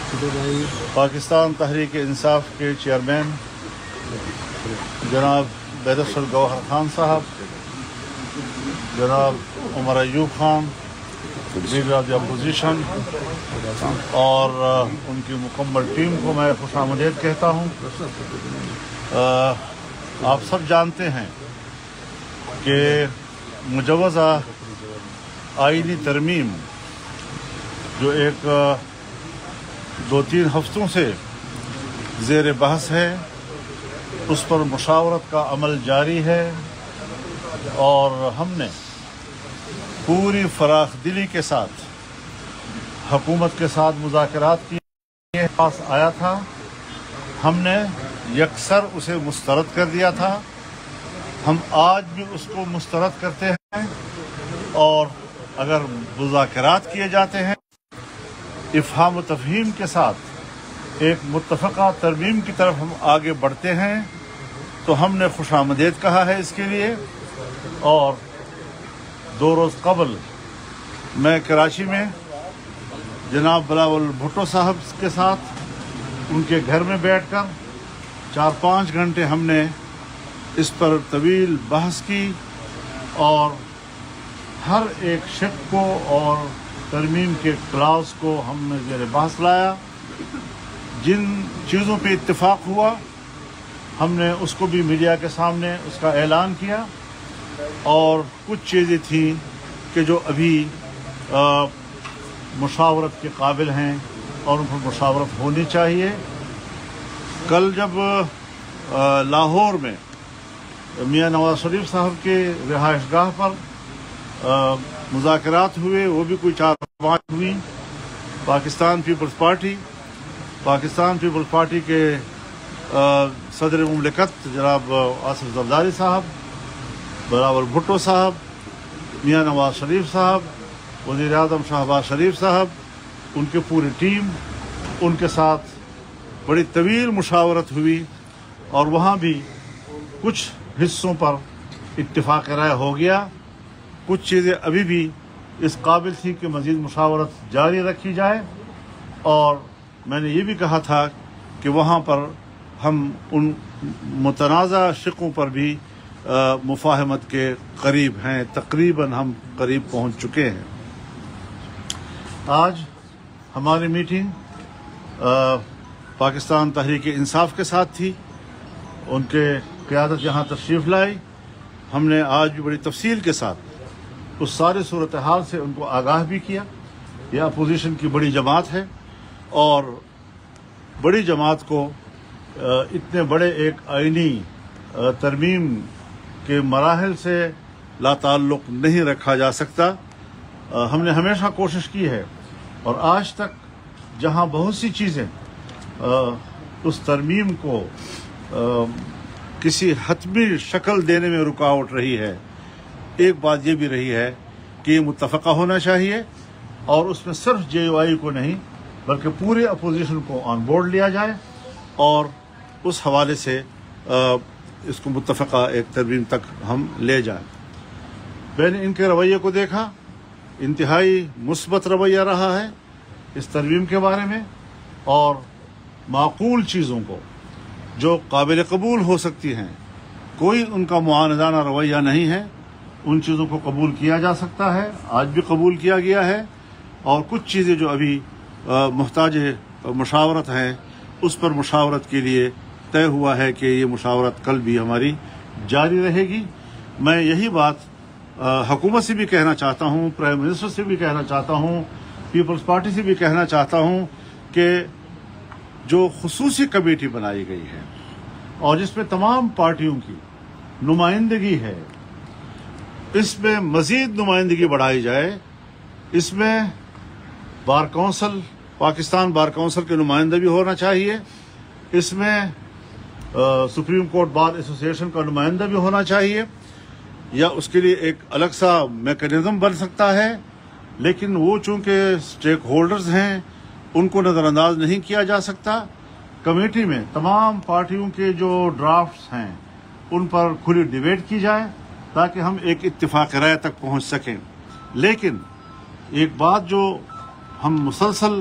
پاکستان تحریک انصاف کے چیئرمین جناب بیدر گوہر خان صاحب، جناب Omar Ayub Khan leader of the opposition اور ان کی مکمل ٹیم کو میں خوش آمدید کہتا ہوں۔ آپ سب جانتے ہیں کہ مجوزہ آئینی ترمیم جو ایک 2-3 ہفتوں سے زیر بحث ہے، اس پر مشاورت کا عمل جاری ہے اور ہم نے پوری فراخ دلی کے ساتھ حکومت کے ساتھ مذاکرات کیے، پاس آیا تھا، ہم نے یکسر اسے مسترد کر دیا تھا، ہم آج بھی اس کو مسترد کرتے ہیں اور اگر مذاکرات کیے جاتے ہیں افہام و تفہیم کے ساتھ ایک متفقہ ترمیم کی طرف ہم آگے بڑھتے ہیں تو ہم نے خوش آمدید کہا ہے اس کے لیے۔ اور 2 روز قبل میں کراچی میں جناب بلاول بھٹو صاحب کے ساتھ ان کے گھر میں بیٹھ کر 4-5 گھنٹے ہم نے اس پر طویل بحث کی اور ہر ایک شق کو اور ترمیم کے کلاس کو ہم نے زیر بحث لایا۔ جن چیزوں پہ اتفاق ہوا ہم نے اس کو بھی میڈیا کے سامنے اس کا اعلان کیا، اور کچھ چیزیں تھیں کہ جو ابھی مشاورت کے قابل ہیں اور ان پر مشاورت ہونی چاہیے۔ کل جب لاہور میں میاں نواز شریف صاحب کے رہائش گاہ پر مذاکرات ہوئے، وہ بھی کوئی 4-5 ہوئی، پاکستان پیپلز پارٹی کے صدر مملکت جناب آصف زرداری صاحب، بلاول بھٹو صاحب، میاں نواز شریف صاحب، وزیر اعظم شہباز شریف صاحب، ان کی پوری ٹیم، ان کے ساتھ بڑی طویل مشاورت ہوئی اور وہاں بھی کچھ حصوں پر اتفاق رائے ہو گیا۔ کچھ چیزیں ابھی بھی اس قابل تھی کہ مزید مشاورت جاری رکھی جائے، اور میں نے یہ بھی کہا تھا کہ وہاں پر ہم ان متنازع شقوں پر بھی مفاہمت کے قریب ہیں، تقریباً ہم قریب پہنچ چکے ہیں۔ آج ہماری میٹنگ پاکستان تحریک انصاف کے ساتھ تھی، ان کے قیادت یہاں تشریف لائی، ہم نے آج بھی بڑی تفصیل کے ساتھ اس سارے صورتحال سے ان کو آگاہ بھی کیا۔ یہ اپوزیشن کی بڑی جماعت ہے اور بڑی جماعت کو اتنے بڑے ایک آئینی ترمیم کے مراحل سے لا تعلق نہیں رکھا جا سکتا۔ ہم نے ہمیشہ کوشش کی ہے اور آج تک جہاں بہت سی چیزیں اس ترمیم کو کسی حتمی شکل دینے میں رکاوٹ رہی ہے، ایک بات یہ بھی رہی ہے کہ یہ متفقہ ہونا چاہیے اور اس میں صرف JUI کو نہیں بلکہ پورے اپوزیشن کو آن بورڈ لیا جائے اور اس حوالے سے اس کو متفقہ ایک ترمیم تک ہم لے جائیں۔ میں نے ان کے رویے کو دیکھا، انتہائی مثبت رویہ رہا ہے اس ترمیم کے بارے میں، اور معقول چیزوں کو جو قابل قبول ہو سکتی ہیں، کوئی ان کا معاندانہ رویہ نہیں ہے، ان چیزوں کو قبول کیا جا سکتا ہے، آج بھی قبول کیا گیا ہے، اور کچھ چیزیں جو ابھی محتاج مشاورت ہیں اس پر مشاورت کے لیے طے ہوا ہے کہ یہ مشاورت کل بھی ہماری جاری رہے گی۔ میں یہی بات حکومت سے بھی کہنا چاہتا ہوں، پرائم منسٹر سے بھی کہنا چاہتا ہوں، پیپلز پارٹی سے بھی کہنا چاہتا ہوں کہ جو خصوصی کمیٹی بنائی گئی ہے اور جس میں تمام پارٹیوں کی نمائندگی ہے، اس میں مزید نمائندگی بڑھائی جائے۔ اس میں bar council, Pakistan bar council کے نمائندہ بھی ہونا چاہیے، اس میں سپریم کورٹ بار ایسوسی ایشن کا نمائندہ بھی ہونا چاہیے، یا اس کے لیے ایک الگ سا میکانزم بن سکتا ہے، لیکن وہ چونکہ اسٹیک ہولڈرز ہیں ان کو نظر انداز نہیں کیا جا سکتا۔ کمیٹی میں تمام پارٹیوں کے جو ڈرافٹس ہیں ان پر کھلی ڈیبیٹ کی جائے تاکہ ہم ایک اتفاق رائے تک پہنچ سکیں۔ لیکن ایک بات جو ہم مسلسل